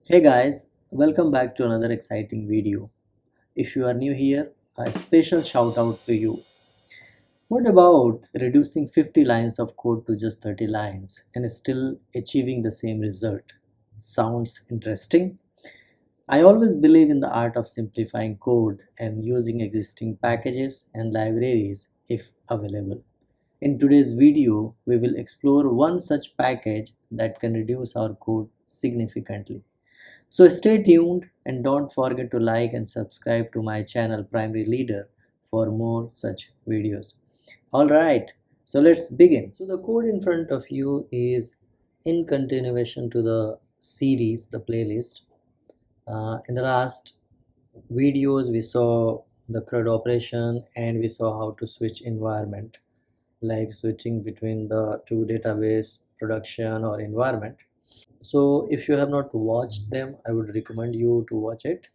Hey guys, welcome back to another exciting video. If you are new here, a special shout out to you. What about reducing 50 lines of code to just 30 lines and still achieving the same result? Sounds interesting? I always believe in the art of simplifying code and using existing packages and libraries if available. In today's video, we will explore one such package that can reduce our code significantly. So stay tuned and don't forget to like and subscribe to my channel Primary Leader for more such videos. Alright, so let's begin. So the code in front of you is in continuation to the series, the playlist. In the last videos we saw the CRUD operation and we saw how to switch environment, like switching between the two database, production or environment. So if you have not watched them, I would recommend you to watch it.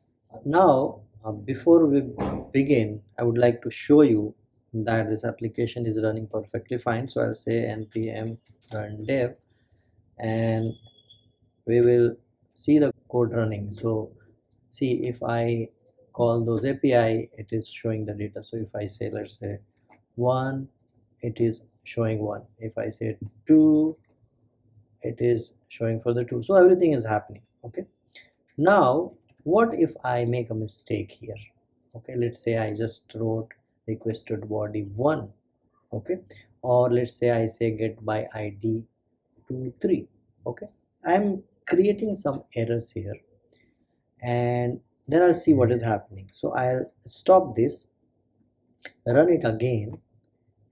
Now, before we begin, I would like to show you that this application is running perfectly fine. So I'll say npm run dev and we will see the code running. So see, if I call those API, it is showing the data. So if I say, let's say 1, it is showing 1. If I say 2, it is showing for the 2. So everything is happening. Okay. Now, what if I make a mistake here? Okay, let's say I just wrote requested body 1. Okay, or let's say I say get by ID 2 3. Okay, I'm creating some errors here and then I'll see what is happening. So I'll stop this, run it again,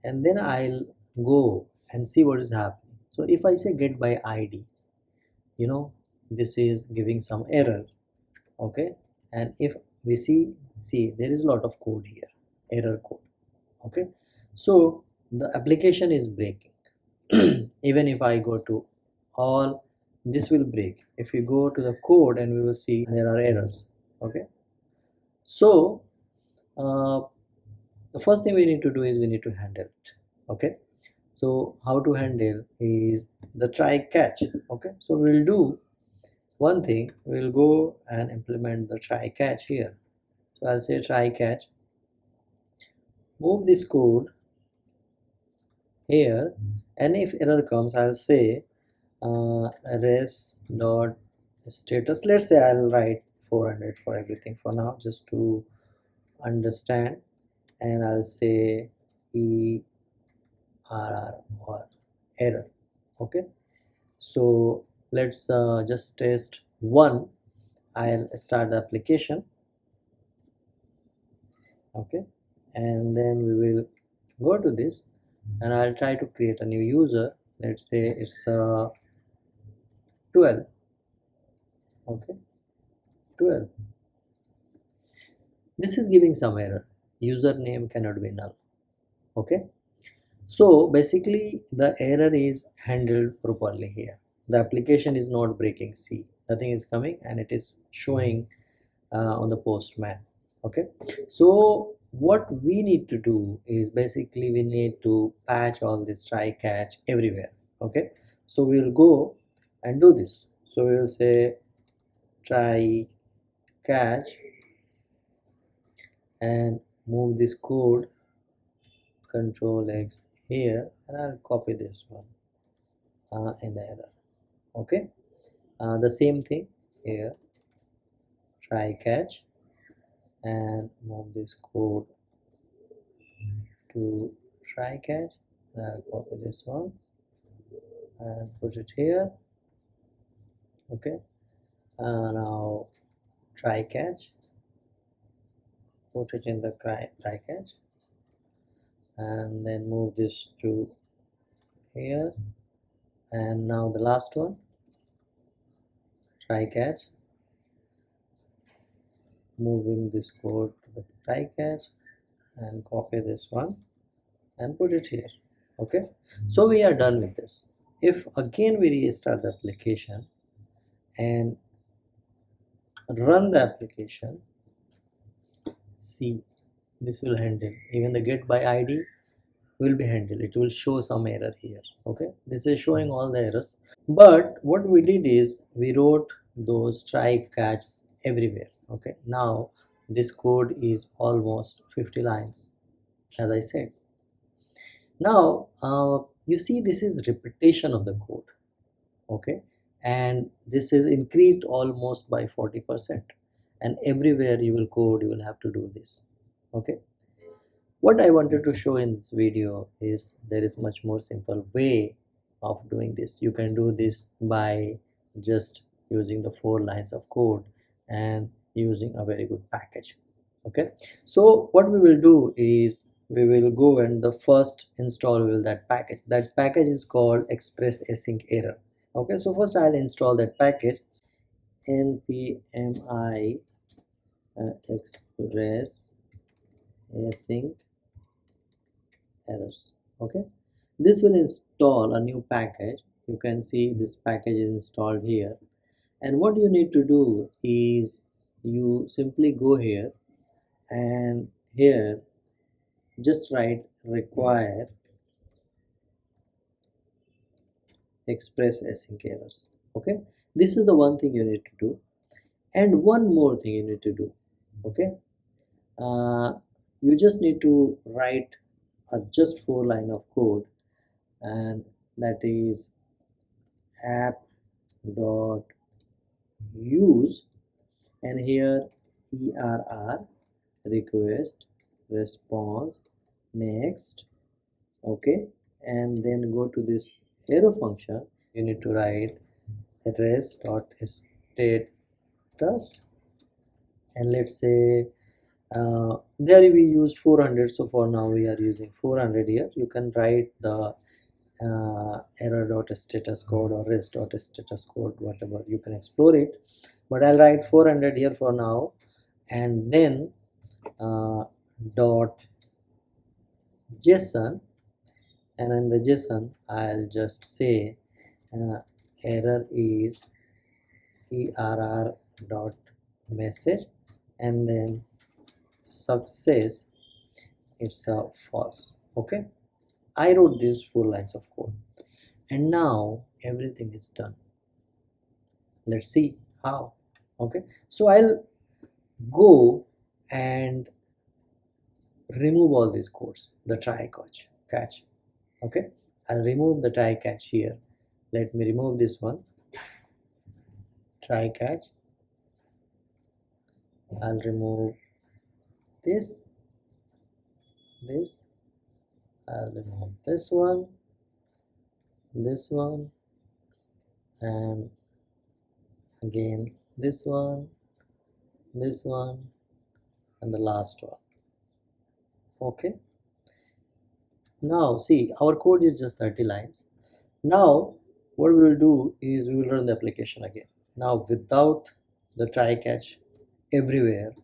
and then I'll go and see what is happening. So if I say get by ID, you know, this is giving some error. Okay, and if we see there is a lot of code here, error code. Okay, so the application is breaking. Even if I go to all, this will break. If you go to the code and we will see there are errors. Okay, so uh, the first thing we need to do is we need to handle it. Okay, so how to handle is the try catch. Okay, so we'll do one thing, we'll go and implement the try catch here. So I'll say try catch, move this code here, and if error comes I'll say res dot status. Let's say I'll write 400 for everything for now just to understand, and I'll say error or error. Okay, so let's just test one. I'll start the application. Okay, and then we will go to this and I'll try to create a new user. Let's say it's 12. Okay, 12. This is giving some error. Username cannot be null. Okay, so basically the error is handled properly here. The application is not breaking. See, nothing is coming and it is showing on the postman. Okay, so what we need to do is basically we need to patch all this try catch everywhere. Okay, so we'll go and do this. So we will say try catch and move this code control X here, and I'll copy this one in the error. Okay, the same thing here, try catch and move this code to try catch. I'll copy this one and put it here. Okay, now try catch, put it in the try catch, and then move this to here. And now the last one, try catch, moving this code to the try catch and copy this one and put it here. Okay, so we are done with this. If again we restart the application and run the application, see, this will handle even the get by ID will be handled. It will show some error here. Okay, this is showing all the errors, but what we did is we wrote those try catch everywhere. Okay, now this code is almost 50 lines, as I said. Now you see this is repetition of the code. Okay, and this is increased almost by 40%, and everywhere you will code you will have to do this. Okay, what I wanted to show in this video is there is much more simple way of doing this. You can do this by just using the 4 lines of code and using a very good package. Okay, so what we will do is we will go and the first install will that package is called express async error. Okay, so first I'll install that package npmi express async errors. Okay, this will install a new package. You can see this package is installed here, and what you need to do is you simply go here and here just write require express async errors. Okay, this is the one thing you need to do, and one more thing you need to do. Okay, uh, you just need to write a just 4 line of code, and that is app dot use, and here err request response next. Okay, and then go to this arrow function. You need to write res dot status, and let's say there we used 400, so for now we are using 400 here. You can write the error dot status code or res dot status code, whatever, you can explore it, but I'll write 400 here for now, and then dot json, and in the json I'll just say error is err dot message, and then success it's a false. Okay, I wrote these 4 lines of code, and now everything is done. Let's see how. Okay, so I'll go and remove all these codes, the try catch. Okay, I'll remove the try catch here. Let me remove this one, try catch. I'll remove this, I'll remove this one, and again this one, and the last one. Okay, now see our code is just 30 lines. Now what we will do is we will run the application again, now without the try catch everywhere.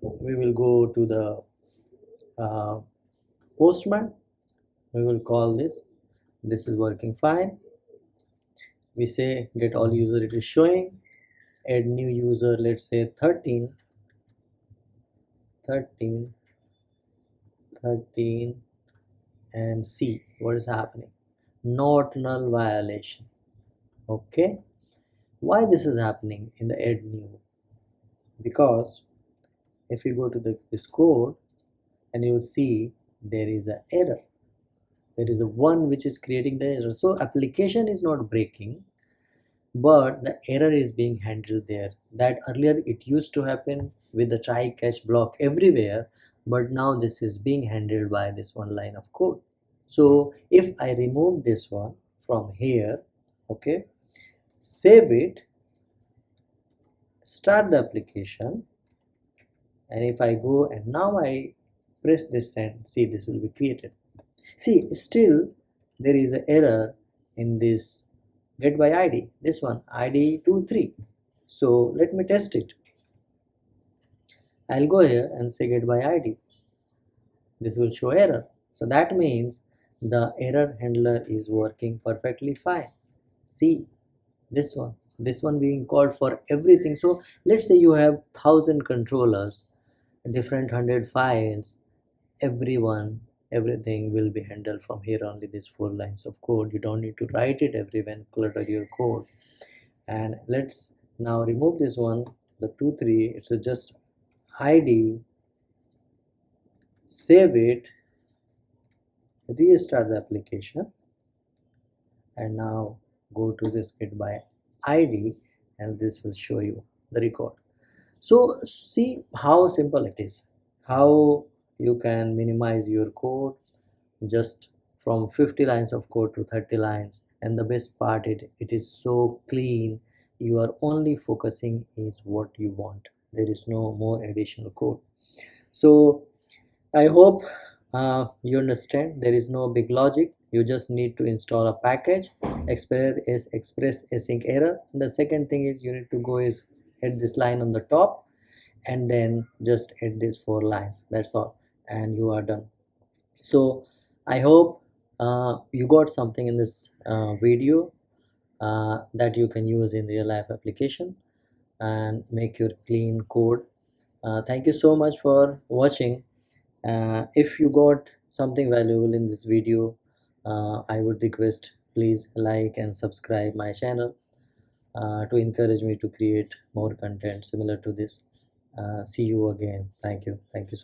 We will go to the postman. We will call this is working fine. We say get all user, it is showing. Add new user, let's say 13, and see what is happening. Not null violation. Okay, why this is happening in the add new? Because if you go to this code, and you will see there is an error. There is a one which is creating the error. So application is not breaking, but the error is being handled there. That earlier it used to happen with the try catch block everywhere, but now this is being handled by this 1 line of code. So if I remove this one from here, okay, save it, start the application, and if I go and now I press this and see this will be created. See, still there is an error in this get by id, this one id 23. So let me test it. I'll go here and say get by id. This will show error. So that means the error handler is working perfectly fine. See this one being called for everything. So let's say you have 1,000 controllers, different 100 files, everything will be handled from here only, these 4 lines of code. You don't need to write it everywhere, clutter your code. And let's now remove this one, the 2 3. It's a just id, save it, restart the application, and now go to this git by id, and this will show you the record. So see how simple it is, how you can minimize your code just from 50 lines of code to 30 lines. And the best part, it is so clean. You are only focusing is what you want. There is no more additional code. So I hope you understand. There is no big logic. You just need to install a package, express async error. And the second thing is you need to go is add this line on the top, and then just add these 4 lines. That's all, and you are done. So I hope you got something in this video that you can use in real life application and make your clean code. Thank you so much for watching. If you got something valuable in this video, I would request please like and subscribe my channel to encourage me to create more content similar to this. See you again. Thank you. Thank you.